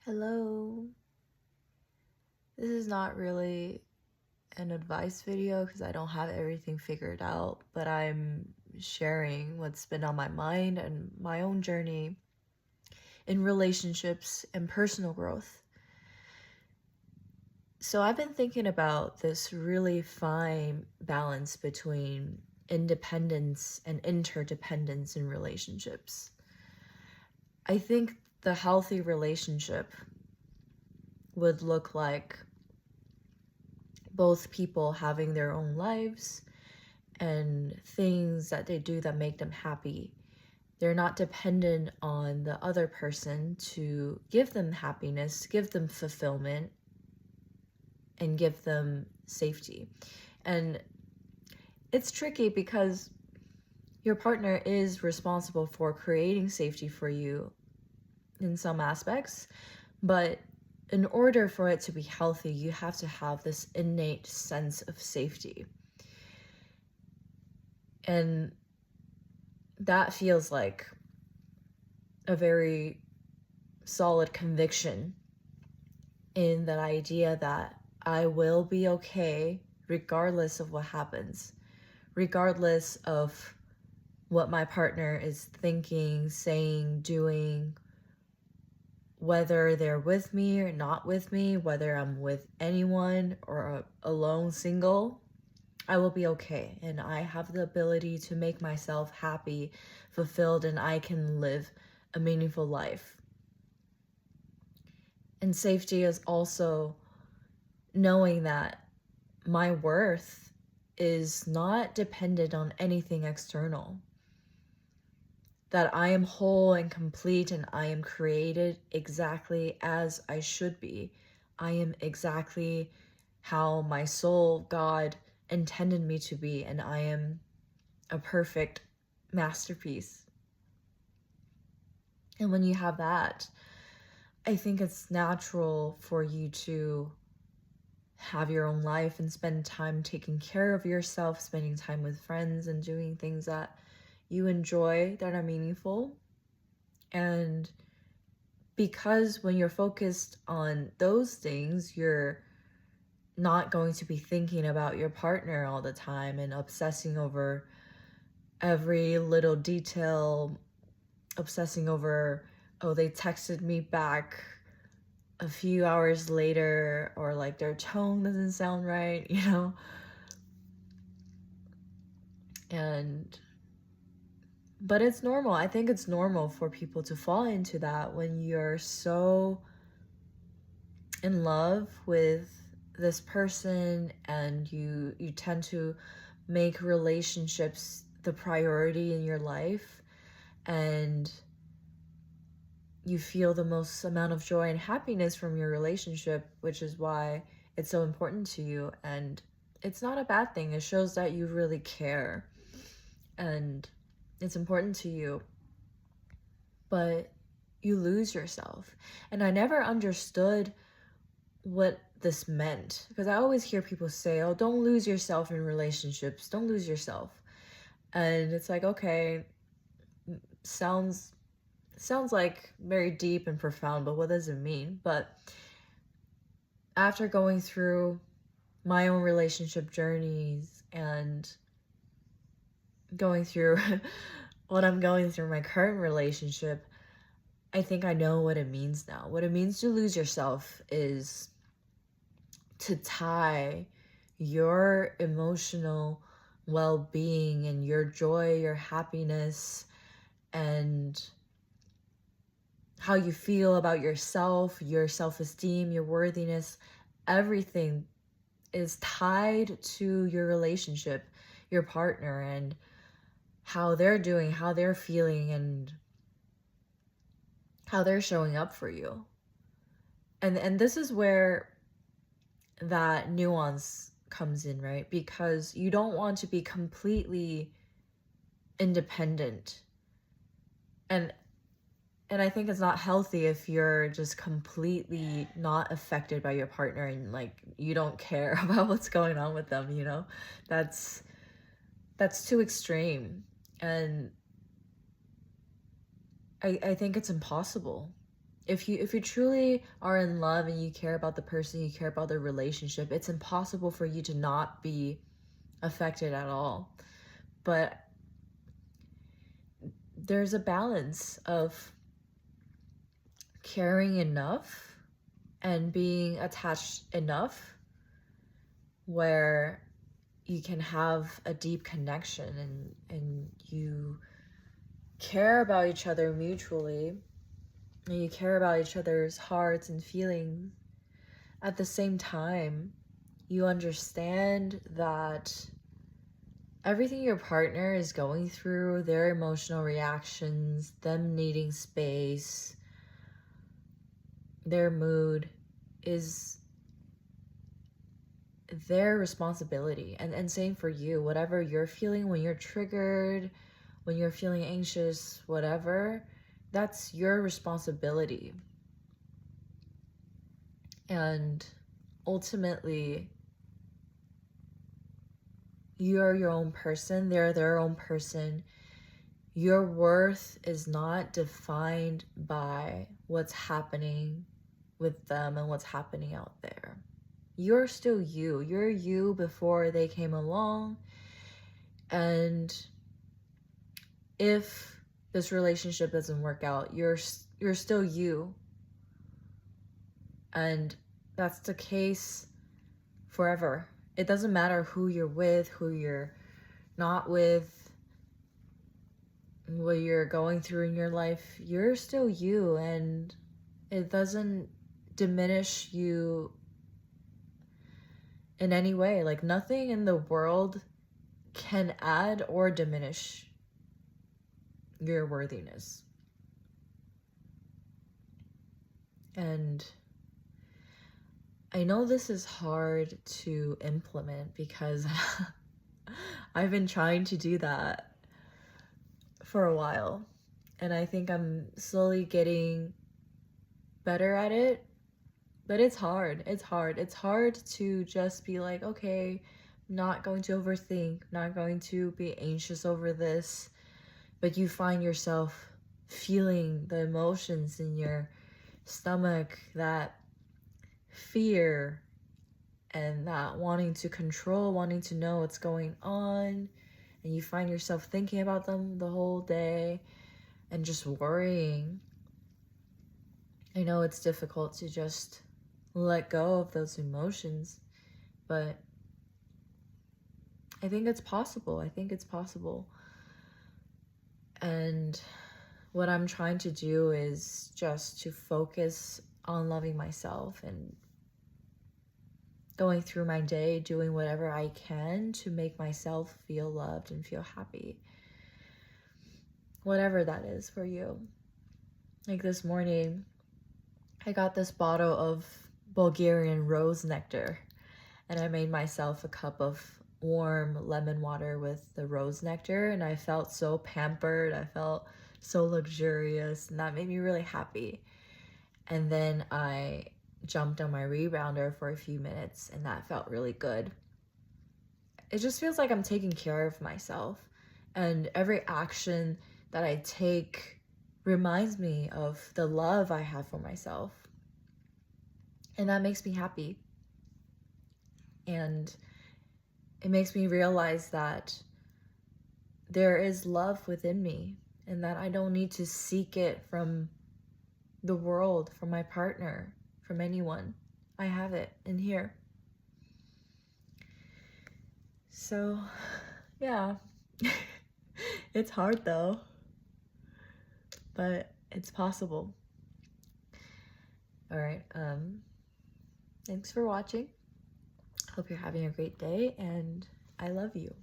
Hello. This is not really an advice video because I don't have everything figured out, but I'm sharing what's been on my mind and my own journey in relationships and personal growth. So I've been thinking about this really fine balance between independence and interdependence in relationships. I think the healthy relationship would look like both people having their own lives and things that they do that make them happy. They're not dependent on the other person to give them happiness, give them fulfillment, and give them safety. And it's tricky because your partner is responsible for creating safety for you in some aspects, but in order for it to be healthy, you have to have this innate sense of safety. And that feels like a very solid conviction in that idea that I will be okay regardless of what happens, regardless of what my partner is thinking, saying, doing, whether they're with me or not with me, whether I'm with anyone or alone, single. I will be okay, and I have the ability to make myself happy, fulfilled, and I can live a meaningful life. And safety is also knowing that my worth is not dependent on anything external. That I am whole and complete and I am created exactly as I should be. I am exactly how my soul, God, intended me to be, and I am a perfect masterpiece. And when you have that, I think it's natural for you to have your own life and spend time taking care of yourself, spending time with friends and doing things that you enjoy that are meaningful. And because when you're focused on those things, you're not going to be thinking about your partner all the time and obsessing over every little detail, obsessing over, oh, they texted me back a few hours later, or like their tone doesn't sound right, And but it's normal. I think it's normal for people to fall into that when you're so in love with this person and you tend to make relationships the priority in your life, and you feel the most amount of joy and happiness from your relationship, which is why it's so important to you. And it's not a bad thing. It shows that you really care and it's important to you. But you lose yourself. And I never understood what this meant, because I always hear people say, oh, don't lose yourself in relationships, don't lose yourself. And it's like, okay, sounds like very deep and profound, but what does it mean? But after going through my own relationship journeys and going through what I'm going through my current relationship, I think I know what it means now. What it means to lose yourself is to tie your emotional well-being and your joy, your happiness, and how you feel about yourself, your self-esteem, your worthiness, everything is tied to your relationship, your partner, and how they're doing, how they're feeling, and how they're showing up for you. And this is where that nuance comes in, right? Because you don't want to be completely independent. And I think it's not healthy if you're just completely not affected by your partner and like you don't care about what's going on with them, That's too extreme. And I think it's impossible. if you truly are in love and you care about the person, you care about the relationship, it's impossible for you to not be affected at all. But there's a balance of caring enough and being attached enough where you can have a deep connection and you care about each other mutually, and you care about each other's hearts and feelings. At the same time, you understand that everything your partner is going through, their emotional reactions, them needing space, their mood, is their responsibility. And same for you. Whatever you're feeling when you're triggered, when you're feeling anxious, whatever, that's your responsibility. And ultimately, you're your own person, they're their own person. Your worth is not defined by what's happening with them and what's happening out there. You're still you. You're you before they came along. And if this relationship doesn't work out, you're still you. And that's the case forever. It doesn't matter who you're with, who you're not with, what you're going through in your life. You're still you, and it doesn't diminish you in any way. Like, nothing in the world can add or diminish your worthiness. And I know this is hard to implement because I've been trying to do that for a while, and I think I'm slowly getting better at it. But it's hard. It's hard to just be like, okay, not going to overthink, not going to be anxious over this. But you find yourself feeling the emotions in your stomach, that fear and that wanting to control, wanting to know what's going on. And you find yourself thinking about them the whole day and just worrying. I know it's difficult to just let go of those emotions, but I think it's possible. I think it's possible. And what I'm trying to do is just to focus on loving myself and going through my day, doing whatever I can to make myself feel loved and feel happy. Whatever that is for you. Like this morning, I got this bottle of Bulgarian rose nectar, and I made myself a cup of warm lemon water with the rose nectar, and I felt so pampered. I felt so luxurious, and that made me really happy. And then I jumped on my rebounder for a few minutes, and that felt really good. It just feels like I'm taking care of myself, and every action that I take reminds me of the love I have for myself, and that makes me happy. And it makes me realize that there is love within me and that I don't need to seek it from the world, from my partner, from anyone. I have it in here. So, yeah. It's hard though, but it's possible. All right. Thanks for watching. Hope you're having a great day, and I love you.